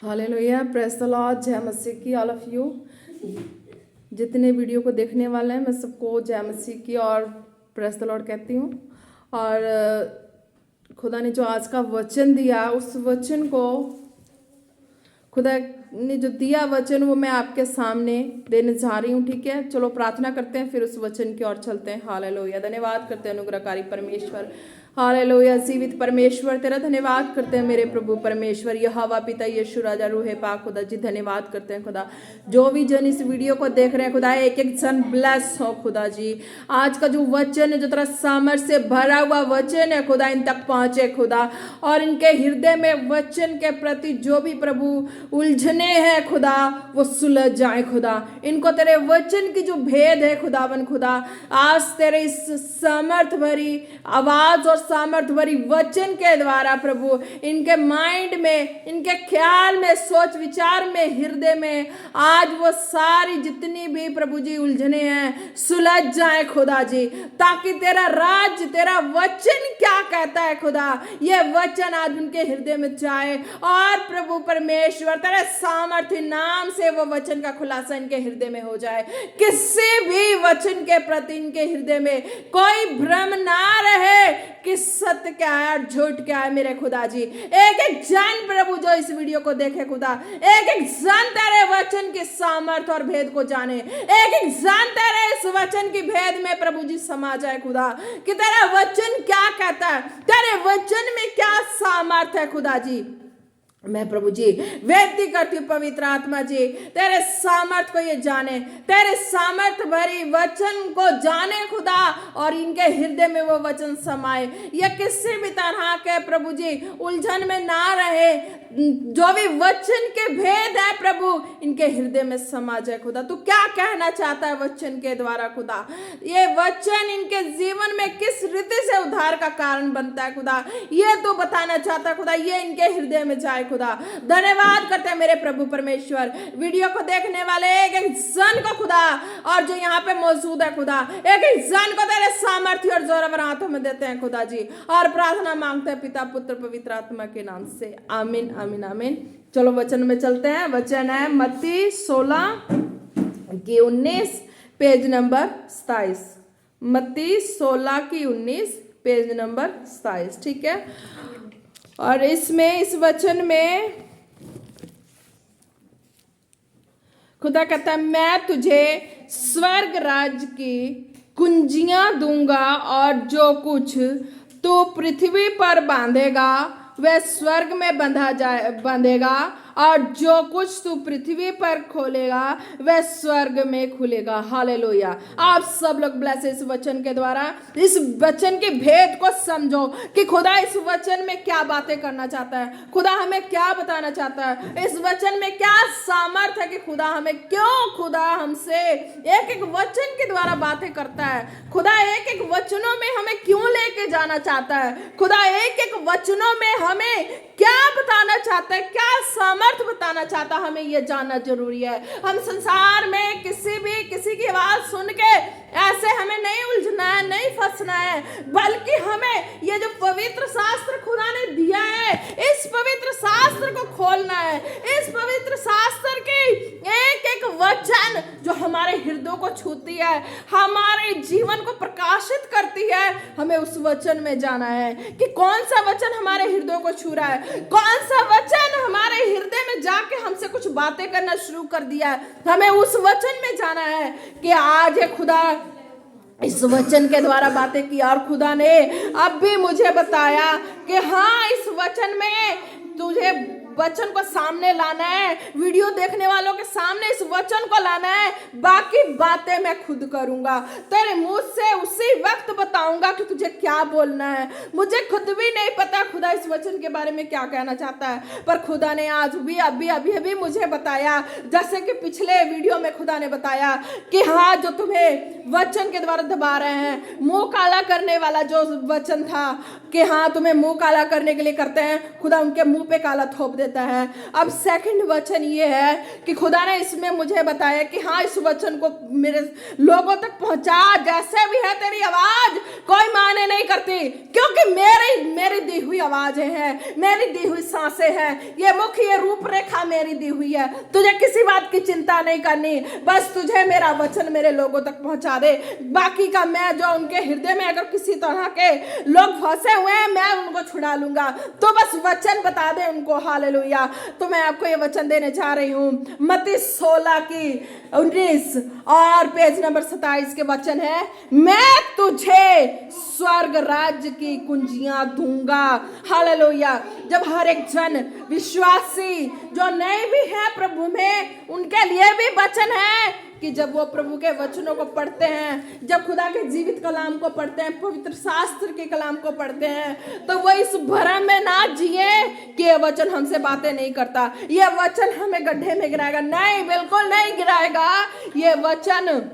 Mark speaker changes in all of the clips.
Speaker 1: Hallelujah, praise the Lord, जय मसीह की all of you जितने वीडियो को देखने वाले हैं, मैं सबको जय मसीह की और प्रेज द लॉर्ड कहती हूँ। और खुदा ने जो आज का वचन दिया, उस वचन को खुदा ने जो दिया वचन वो मैं आपके सामने देने जा रही हूँ। ठीक है, चलो प्रार्थना करते हैं, फिर उस वचन की ओर चलते हैं। हालेलुया, धन्यवाद करते हैं अनुग्रहकारी परमेश्वर। हालेलुया, जीवित परमेश्वर तेरा धन्यवाद करते हैं मेरे प्रभु परमेश्वर, यहोवा पिता यीशु राजा रूहे पाक खुदा जी, धन्यवाद करते हैं खुदा। जो भी जन इस वीडियो को देख रहे हैं खुदा, एक एक जन ब्लेस हो खुदा जी। आज का जो वचन है, जो तेरा सामर्थ्य से भरा हुआ वचन है खुदा, इन तक पहुंचे खुदा, और इनके हृदय में वचन के प्रति जो भी प्रभु उलझने हैं खुदा, वो सुलझ जाए खुदा। इनको तेरे वचन की जो भेद है खुदावन खुदा, आज तेरे इस सामर्थ भरी आवाज और सामर्थ भरी वचन के द्वारा प्रभु इनके माइंड में, इनके ख्याल में, सोच विचार में, हृदय में आज वो सारी जितनी भी प्रभु जी उलझने हैं सुलझ जाए खुदा जी, ताकि तेरा राज्य, तेरा वचन क्या कहता है खुदा, ये वचन आज उनके हृदय में जाए और प्रभु परमेश्वर तेरे सामर्थ्य नाम से वो वचन का खुलासा इनके हृदय में हो जाए। किसी भी वचन के प्रति इनके हृदय में कोई भ्रम ना रहे कि सत्य क्या है और झूठ क्या है मेरे खुदा जी। एक एक जन प्रभु जो इस वीडियो को देखे खुदा, एक एक जन तेरे वचन के सामर्थ और भेद को जाने, एक एक जन तेरे इस वचन की भेद में प्रभु जी समा जाए खुदा, कि तेरा वचन क्या कहता है, तेरे वचन में क्या सामर्थ है खुदा जी। मैं प्रभु जी विनती करती हूँ पवित्र आत्मा जी, तेरे सामर्थ को ये जाने, तेरे सामर्थ भरी वचन को जाने खुदा, और इनके हृदय में वो वचन समाए। ये किसी भी तरह के प्रभु जी उलझन में ना रहे, जो भी वचन के भेद है प्रभु इनके हृदय में समा जाए खुदा। तू क्या कहना चाहता है वचन के द्वारा खुदा, ये वचन इनके जीवन में किस रीति से उद्धार का कारण बनता है खुदा, ये तो बताना चाहता है खुदा, ये इनके हृदय में जाए खुदा। धन्यवाद करते हैं मेरे प्रभु परमेश्वर, वीडियो को देखने वाले एक एक जन को खुदा, और जो यहाँ पे मौजूद है खुदा, एक एक जन को तेरे सामर्थ्य और जोरावर हाथों में देते हैं खुदा जी, और प्रार्थना मांगते हैं पिता पुत्र पवित्र आत्मा के नाम से, आमीन आमीन आमीन। चलो वचन में चलते हैं। वचन है मत्ती 16:19 पेज नंबर 27, मत्ती 16:19 पेज नंबर 27। ठीक है, और इसमें इस वचन में खुदा कहता है, मैं तुझे स्वर्ग राज्य की कुंजियां दूंगा, और जो कुछ तू पृथ्वी पर बांधेगा वह स्वर्ग में बंधेगा, और जो कुछ तू पृथ्वी पर खोलेगा वह स्वर्ग में खुलेगा। हालेलुया। आप सब लोग ब्लेस इस वचन के द्वारा, इस वचन के भेद को समझो कि खुदा इस वचन में क्या बातें करना चाहता है, खुदा हमें क्या बताना चाहता है, इस वचन में क्या सामर्थ है कि खुदा हमें क्यों, खुदा हमसे एक एक वचन के द्वारा बातें करता है, खुदा एक एक वचनों में हमें क्यों लेके जाना चाहता है, खुदा एक एक वचनों में हमें क्या बताना चाहता है, क्या सामर्थ बताना चाहता, हमें यह जानना जरूरी है। हम संसार में किसी की आवाज सुन के ऐसे हमें नहीं उलझना है, नहीं फंसना है, बल्कि हमें ये जो पवित्र शास्त्र खुदा ने दिया है, इस पवित्र शास्त्र को खोलना है, इस पवित्र शास्त्र की एक एक वचन जो हमारे हृदय को छूती है, हमारे जीवन को प्रकाशित करती है, हमें उस वचन में जाना है कि कौन सा वचन हमारे हृदय को छू रहा है, कौन सा वचन हमारे हृदय में जाके हमसे कुछ बातें करना शुरू कर दिया है, हमें उस वचन में जाना है कि आज ये खुदा इस वचन के द्वारा बातें की, और खुदा ने अब भी मुझे बताया कि हाँ, इस वचन में तुझे वचन को सामने लाना है, वीडियो देखने वालों के सामने इस वचन को लाना है, बाकी बातें मैं खुद करूंगा, तेरे मुंह से उसी वक्त बताऊंगा कि तुझे क्या बोलना है। मुझे खुद भी नहीं पता खुदा इस वचन के बारे में क्या कहना चाहता है, पर खुदा ने आज भी अभी मुझे बताया, जैसे कि पिछले वीडियो में खुदा ने बताया कि हाँ, जो तुम्हें वचन के द्वारा दबा रहे हैं, मुंह काला करने वाला जो वचन था कि हाँ तुम्हें मुंह काला करने के लिए करते हैं, खुदा उनके मुंह पे काला थोप देता है। अब सेकंड वचन ये है कि खुदा ने इसमें मुझे बताया कि हाँ, इस वचन को मेरे लोगों तक पहुंचा। जैसे भी है तेरी आवाज कोई मायने नहीं करती, क्योंकि मेरी दी हुई आवाजें हैं, मेरी दी हुई सांसें हैं, ये मुख, ये रूपरेखा मेरी दी हुई है। तुझे किसी बात की चिंता नहीं करनी, बस तुझे मेरा वचन मेरे लोगों तक पहुंचा दे। बाकी का मैं जो उनके हृदय में अगर किसी तरह के लोग फंसे हुए हैं, मैं उनको छुड़ा लूंगा। तो बस वचन बता दे उनको। हालेलुया। तो मैं आपको ये वचन देने जा रही हूँ। मत्ती 16:19 और पेज नंबर 27 के वचन है, मैं तुझे स्वर्ग राज्य की कुंजियां दूंगा। हालेलुया। जब हर एक जन विश्वासी जो नए भी है प्रभु में, उनके लिए भी वचन है कि जब वो प्रभु के वचनों को पढ़ते हैं, जब खुदा के जीवित कलाम को पढ़ते हैं, पवित्र शास्त्र के कलाम को पढ़ते हैं, तो वो इस भ्रम में ना जिए कि ये वचन हमसे बातें नहीं करता, ये वचन हमें गड्ढे में गिराएगा। नहीं, बिल्कुल नहीं गिराएगा। ये वचन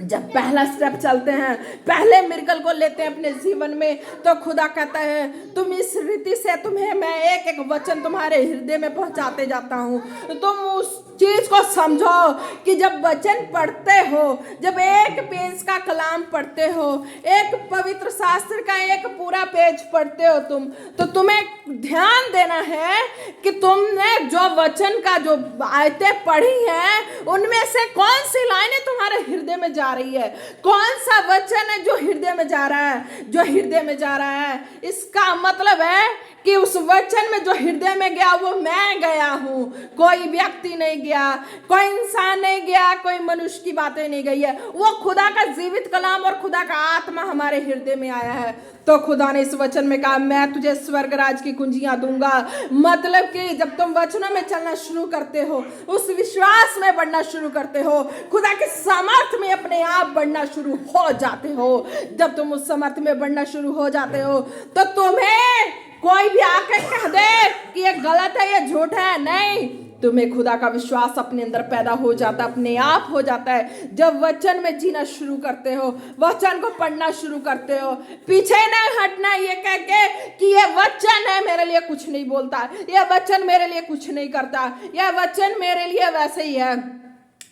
Speaker 1: जब पहला स्टेप चलते हैं, पहले मिरेकल को लेते हैं अपने जीवन में, तो खुदा कहता है तुम इस रीति से, तुम्हें मैं एक एक वचन तुम्हारे हृदय में पहुंचाते जाता हूं। तो तुम उस चीज को समझो कि जब वचन पढ़ते हो, जब एक पेज का कलाम पढ़ते हो, एक पवित्र शास्त्र का एक पूरा पेज पढ़ते हो तुम, तो तुम्हें ध्यान देना है कि तुमने जो वचन का जो आयतें पढ़ी हैं, उनमें से कौन सी लाइनें तुम्हारे हृदय में जा रही है, कौन सा वचन है जो हृदय में जा रहा है, जो हृदय में जा रहा है। इसका मतलब है कि उस वचन में जो हृदय में गया वो मैं गया हूं, कोई व्यक्ति नहीं गया, कोई इंसान नहीं गया, कोई मनुष्य की बातें नहीं गई है। वो खुदा का जीवित कलाम और खुदा का आत्मा हमारे हृदय में आया है। तो खुदा ने इस वचन में कहा, मैं तुझे स्वर्ग राज की कुंजियां दूंगा। मतलब कि जब तुम वचनों में चलना शुरू करते हो, उस विश्वास में बढ़ना शुरू करते हो, खुदा के सामर्थ में अपने आप बढ़ना शुरू हो जाते हो, जब तुम उस सामर्थ में बढ़ना शुरू हो जाते हो, तो तुम्हें कोई भी आके कह दे कि ये गलत है, ये झूठ है, नहीं, तुम्हें खुदा का विश्वास अपने अंदर पैदा हो जाता है, अपने आप हो जाता है। जब वचन में जीना शुरू करते हो, वचन को पढ़ना शुरू करते हो, पीछे नहीं हटना ये कह के कि ये वचन है, मेरे लिए कुछ नहीं बोलता, ये वचन मेरे लिए कुछ नहीं करता, ये वचन मेरे लिए वैसे ही है।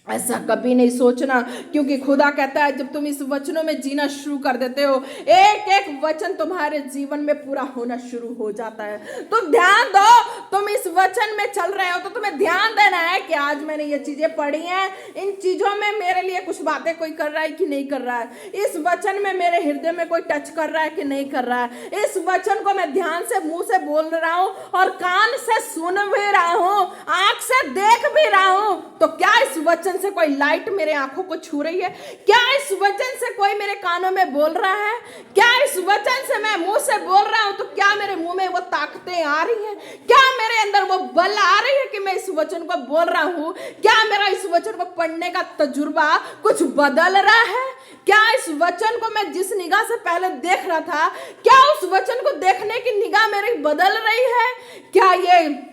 Speaker 1: ऐसा कभी नहीं सोचना, क्योंकि खुदा कहता है जब तुम इस वचनों में जीना शुरू कर देते हो, एक एक वचन तुम्हारे जीवन में पूरा होना शुरू हो जाता है। तो ध्यान दो, तुम इस वचन में चल रहे हो तो तुम्हें ध्यान देना है कि आज मैंने ये चीजें पढ़ी हैं, इन चीजों में मेरे लिए कुछ बातें कोई कर रहा है कि नहीं कर रहा है, इस वचन में मेरे हृदय में कोई टच कर रहा है कि नहीं कर रहा है, इस वचन को मैं ध्यान से मुंह से बोल रहा हूं और कान से सुन भी रहा हूं, आंख से देख भी रहा हूं, तो क्या इस वचन से कोई लाइट मेरे आंखों को छू रही है? क्या इस वचन से कोई मेरे कानों में बोल रहा है? क्या इस वचन से मैं मुंह से बोल रहा हूं तो क्या मेरे मुंह में वो ताकतें आ रही हैं? क्या मेरे अंदर वो बल आ रही है कि मैं इस वचन को बोल रहा हूं? क्या मेरा इस वचन को पढ़ने का तजुर्बा कुछ बदल रहा है? क्या इस वचन को मैं जिस निगाह से पहले देख रहा था, क्या उस वचन को देखने की निगाह मेरी बदल रही है? क्या ये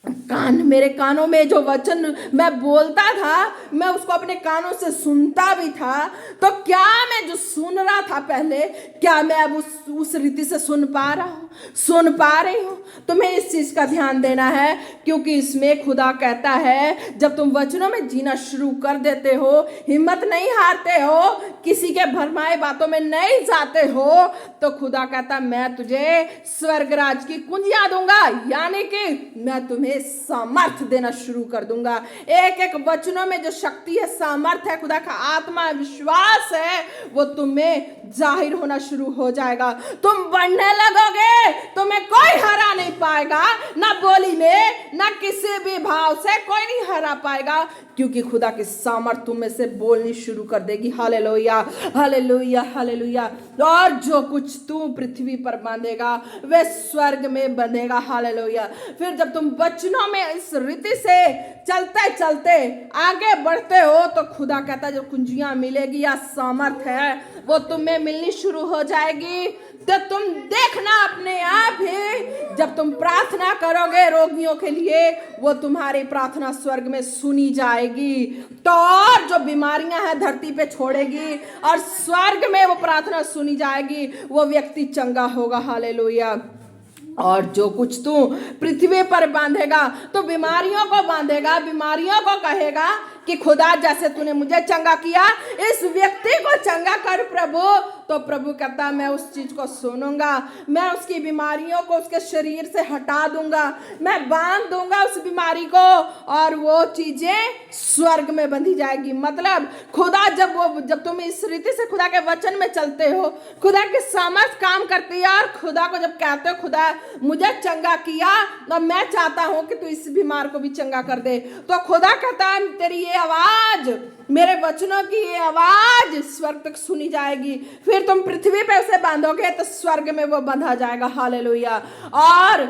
Speaker 1: मेरे कानों में जो वचन मैं बोलता था, मैं उसको अपने कानों से सुनता भी था, तो क्या मैं जो सुन रहा था पहले, क्या मैं अब उस रीति से सुन पा रहा हूँ, सुन पा रही हूँ? तुम्हें इस चीज का ध्यान देना है, क्योंकि इसमें खुदा कहता है जब तुम वचनों में जीना शुरू कर देते हो, हिम्मत नहीं हारते हो, किसी के भरमाए बातों में नहीं जाते हो, तो खुदा कहता मैं तुझे स्वर्ग राज की कुंजियां दूंगा, यानी कि मैं तुम्हें सामर्थ देना शुरू कर दूंगा। एक एक वचनों में जो शक्ति है, सामर्थ है, खुदा का आत्मा, विश्वास है, वो तुम्हें जाहिर होना शुरू हो जाएगा। तुम बढ़ने लगोगे, तुम्हें कोई हरा नहीं पाएगा, ना बोली में, ना किसी भी भाव से कोई नहीं हरा पाएगा, क्योंकि खुदा की सामर्थ तुम में से बोलनी शुरू कर देगी। Hallelujah, hallelujah, hallelujah. और जो कुछ तू पृथ्वी पर बांधेगा वे स्वर्ग में बंधेगा। हालेलुया। फिर जब तुम वचनों में इस रीति से चलते चलते आगे बढ़ते हो, तो खुदा कहता है जो कुंजियां मिलेगी या सामर्थ है वो तुम्हें मिलनी शुरू हो जाएगी। तो तुम देखना अपने आप ही, जब तुम प्रार्थना करोगे रोगियों के लिए, वो तुम्हारी प्रार्थना स्वर्ग में सुनी जाएगी, तो और जो बीमारियां हैं धरती पे छोड़ेगी और स्वर्ग में वो प्रार्थना सुनी जाएगी, वो व्यक्ति चंगा होगा। हालेलुया। और जो कुछ तू पृथ्वी पर बांधेगा तो बीमारियों को बांधेगा, बीमारियों को कहेगा कि खुदा जैसे तूने मुझे चंगा किया इस व्यक्ति को चंगा कर प्रभु। तो प्रभु कहता मैं उस चीज को सुनूंगा, मैं उसकी बीमारियों को उसके शरीर से हटा दूंगा, मैं बांध दूंगा उस बीमारी को और वो चीजें स्वर्ग में बंधी जाएगी। मतलब खुदा जब तुम इस रीति से खुदा के वचन में चलते हो, खुदा की सामर्थ काम करती है और खुदा को जब कहते हो खुदा मुझे चंगा किया और मैं चाहता हूं कि तू इस बीमार को भी चंगा कर दे, तो खुदा कहता है तेरी ये आवाज, मेरे वचनों की ये आवाज स्वर्ग तक सुनी जाएगी। फिर तुम पृथ्वी पे उसे बांधोगे तो स्वर्ग में वो बंधा जाएगा। हालेलुया। और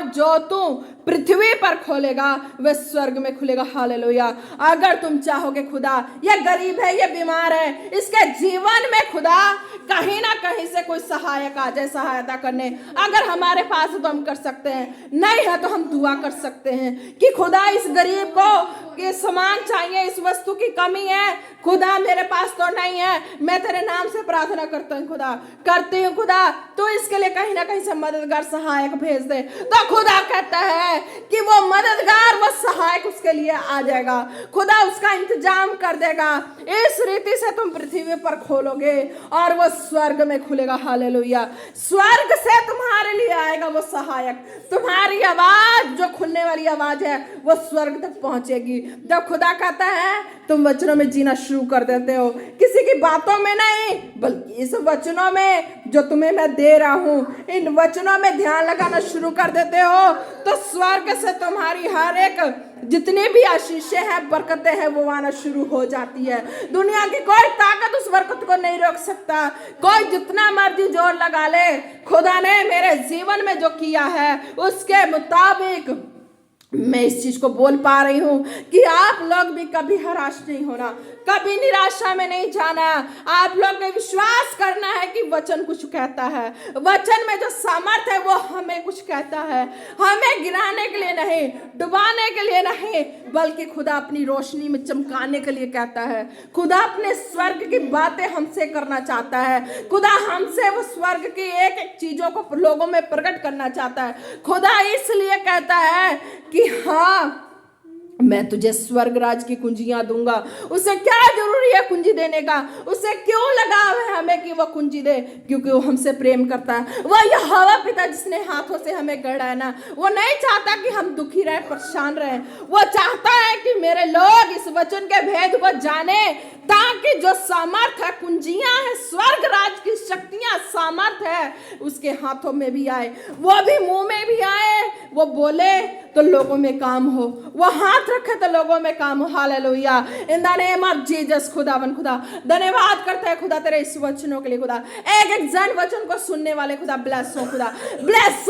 Speaker 1: जो तू पृथ्वी पर खोलेगा वह स्वर्ग में खुलेगा। हालेलुया। अगर तुम चाहोगे खुदा ये गरीब है, ये बीमार है, इसके जीवन में खुदा कहीं ना कहीं से कोई सहायक आ जाए सहायता करने, अगर हमारे पास है तो हम कर सकते हैं, नहीं है तो हम दुआ कर सकते हैं कि खुदा इस गरीब को ये सामान चाहिए, इस वस्तु की कमी है, खुदा मेरे पास तो नहीं है, मैं तेरे नाम से प्रार्थना करता हूँ खुदा, करती हूँ खुदा, तो इसके लिए कहीं ना कहीं से मददगार सहायक भेज दे। तो खुदा कहता है कि वो मददगार, वो सहायक उसके लिए आ जाएगा, खुदा उसका इंतजाम कर देगा। इस रीति से तुम पृथ्वी पर खोलोगे और वो स्वर्ग में खुलेगा। हालेलुया। स्वर्ग से तुम्हारे लिए आएगा वो सहायक, तुम्हारी आवाज जो खुलने वाली आवाज है वो स्वर्ग तक पहुंचेगी। जब खुदा कहता है तुम वचनों में जीना शुरू कर देते हो, किसी की बातों में नहीं बल्कि इस वचनों में जो तुम्हें मैं दे रहा हूं, इन वचनों में ध्यान लगाना शुरू कर देते हो, तो स्वर्ग से तुम्हारी हर एक जितनी भी आशीषें हैं, बरकतें हैं, वो आना शुरू हो जाती है। दुनिया की कोई ताकत उस बरकत को नहीं रोक सकता, कोई जितना मर्जी जोर लगा ले, खुदा ने मेरे जीवन में जो किया है उसके मुताबिक मैं इस चीज को बोल पा रही हूं कि आप लोग भी कभी हराश नहीं होना, कभी निराशा में नहीं जाना। आप लोग को विश्वास करना है कि वचन कुछ कहता है, वचन में जो सामर्थ है वो हमें कुछ कहता है, हमें गिराने के लिए नहीं, डुबाने के लिए नहीं, बल्कि खुदा अपनी रोशनी में चमकाने के लिए कहता है। खुदा अपने स्वर्ग की बातें हमसे करना चाहता है, खुदा हमसे वो स्वर्ग की एक एक चीजों को लोगों में प्रकट करना चाहता है। खुदा इसलिए कहता है कि हाँ मैं तुझे स्वर्ग राज की कुंजियां दूंगा। उसे क्या जरूरी है कुंजी देने का, उसे क्यों लगाव है हमें कि वो कुंजी दे, क्योंकि वो हमसे प्रेम करता है। वह यहोवा पिता जिसने हाथों से हमें गढ़ा है ना, वो नहीं चाहता कि हम दुखी रहे, परेशान रहे, वो चाहता है कि मेरे लोग इस वचन के भेद को जाने, ताकि जो सामर्थ है, कुंजियां है, स्वर्ग राज की शक्तियां, सामर्थ है, उसके हाथों में भी आए, वो भी मुंह में भी आए, वो बोले तो लोगों में काम हो, वो हाथ रखे तो लोगों में काम हो। Hallelujah. In the name of Jesus. खुदावन खुदा धन्यवाद करते हैं खुदा तेरे इस वचनों के लिए। खुदा एक एक जन वचन को सुनने वाले खुदा ब्लेस हो, खुदा bless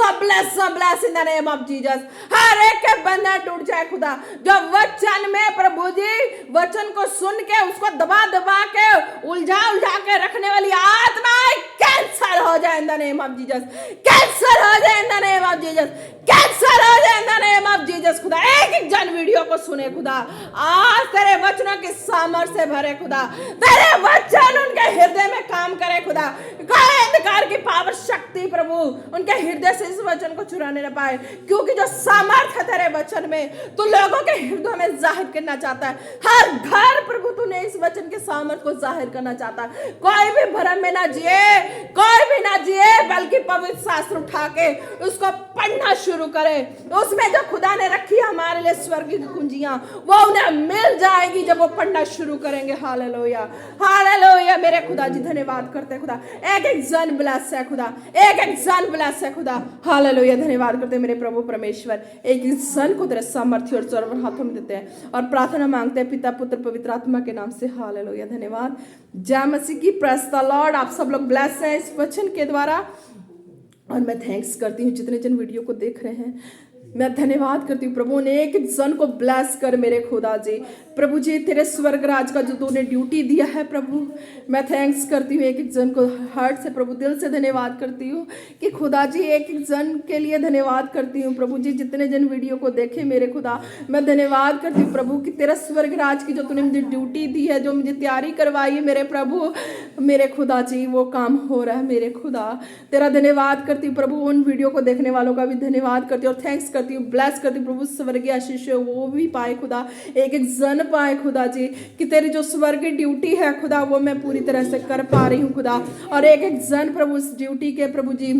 Speaker 1: bless in the name of Jesus. हर एक के बंधन टूट जाए खुदा, जो वचन में प्रभु जी वचन को सुन के उसको दबा दबा के उलझा के रखने वाली आत्माएं कैंसर हो जाए इन the name of Jesus, cancer हो जाए इन the name of Jesus, cancer हो जाए इन द नेम ऑफ जीसस। खुदा एक एक जन वीडियो को सुने खुदा, आज तेरे वचनों की सामर्थ से भरे खुदा, तेरे वचन उनके हृदय में काम करे खुदा, कोई अंधकार की पावर शक्ति प्रभु उनके हृदय से इस वचन को चुराने न पाए, क्योंकि जो सामर्थ है तेरे वचन में तू लोगों के हृदय में जाहिर करना चाहता है। हर घर प्रभु तूने इस वचन के सामर्थ को जाहिर करना चाहता है। कोई भी भ्रम में ना जिए, कोई भी ना जिए, बल्कि पवित्र शास्त्र उठा के उसको पढ़ना शुरू करे। उसमें जो खुदा ने रखी है हमारे लिए स्वर्ग की कुंजियां, वो उन्हें मिल जाएगी जब वो पढ़ना शुरू करेंगे। Hallelujah, hallelujah. मेरे खुदा जी धन्यवाद करते हैं खुदा, एक एक जन ब्लेस है खुदा, एक एक जन ब्लेस है खुदा। हालेलुया। धन्यवाद करते हैं मेरे प्रभु परमेश्वर, एक एक जन को तेरे सामर्थ्य और सर्व हाथों में देते हैं और प्रार्थना मांगते हैं पिता पुत्र पवित्र आत्मा के नाम से। हालेलुया। धन्यवाद। जय मसीह की। Praise the Lord. आप सब लोग ब्लेस हैं इस वचन के द्वारा और मैं थैंक्स करती हूँ जितने जन वीडियो को देख रहे हैं। मैं धन्यवाद करती हूँ प्रभु, ने एक एक जन को ब्लेस कर मेरे खुदा जी। प्रभु जी तेरे स्वर्ग राज का जो तूने ड्यूटी दिया है प्रभु, मैं थैंक्स करती हूँ एक एक जन को हार्ट से प्रभु, दिल से धन्यवाद करती हूँ कि खुदा जी एक एक जन के लिए धन्यवाद करती हूँ प्रभु जी। जितने जन वीडियो को देखे मेरे खुदा, मैं धन्यवाद करती हूँ प्रभु कि तेरा स्वर्ग राज की जो तूने मुझे ड्यूटी दी है, जो मुझे तैयारी करवाई है मेरे प्रभु, मेरे खुदा जी वो काम हो रहा है मेरे खुदा। तेरा धन्यवाद करती हूँ प्रभु, उन वीडियो को देखने वालों का भी धन्यवाद करती हूँ और थैंक्स करती हूँ, ब्लेस करती हूँ प्रभु। स्वर्गीय आशीष वो भी पाए खुदा, एक एक जन पाए खुदा जी, कि तेरी जो स्वर्गीय ड्यूटी है खुदा वो मैं पूरी तरह से कर पा रही हूँ खुदा। और एक एक जन प्रभु उस ड्यूटी के प्रभु जी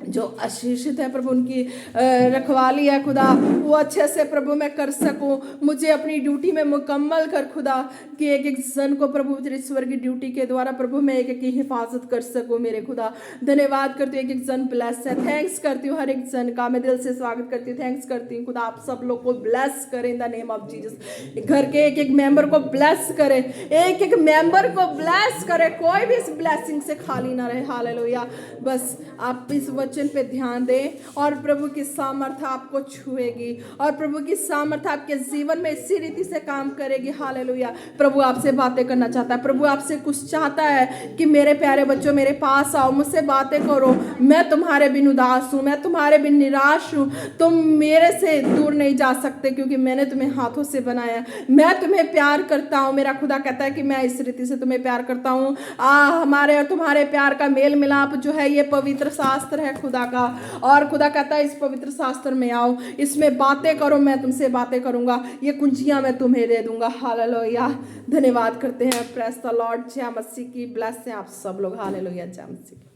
Speaker 1: जो आशीषित है प्रभु, उनकी रखवाली है खुदा, वो अच्छे से प्रभु मैं कर सकूं। मुझे अपनी ड्यूटी में मुकम्मल कर खुदा, कि एक एक जन को प्रभु तेरी स्वर्गीय ड्यूटी के द्वारा प्रभु मैं एक एक की हिफाजत कर सकूं मेरे खुदा। धन्यवाद करती हूँ, एक एक जन ब्लेस है, थैंक्स करती हूँ हर एक जन का, मैं दिल से स्वागत करती हूँ, थैंक्स करती हूँ खुदा। आप सब लोग को ब्लेस करें इन द नेम ऑफ जीसस। घर के एक एक मेंबर को ब्लेस करे, एक एक मेंबर को ब्लेस करे, कोई भी इस ब्लेसिंग से खाली ना रहे। हालेलुया। बस आप इस वचन पे ध्यान दें और प्रभु की सामर्थ्य आपको छुएगी और प्रभु की सामर्थ्य आपके जीवन में इसी रीति से काम करेगी। हालेलुया। प्रभु आपसे बातें करना चाहता है, प्रभु आपसे कुछ चाहता है कि मेरे प्यारे बच्चों मेरे पास आओ, मुझसे बातें करो, मैं तुम्हारे बिन उदास हूँ, मैं तुम्हारे बिन निराश हूँ, तुम मेरे से दूर नहीं जा सकते क्योंकि मैंने तुम्हें हाथों से बनाया, मैं तुम्हें प्यार करता हूँ। मेरा खुदा कहता है कि मैं इस रीति से तुम्हें प्यार करता हूँ। हमारे और तुम्हारे प्यार का मेल मिलाप जो है ये पवित्र शास्त्र है खुदा का, और खुदा कहता है इस पवित्र शास्त्र में आओ, इसमें बातें करो, मैं तुमसे बातें करूंगा, ये कुंजियां मैं तुम्हें दे दूंगा। हालेलुया। धन्यवाद करते हैं, प्रेज द लॉर्ड। जय मसीह की। ब्लेस हैं आप सब लोग। हालेलुया। जय मसीह।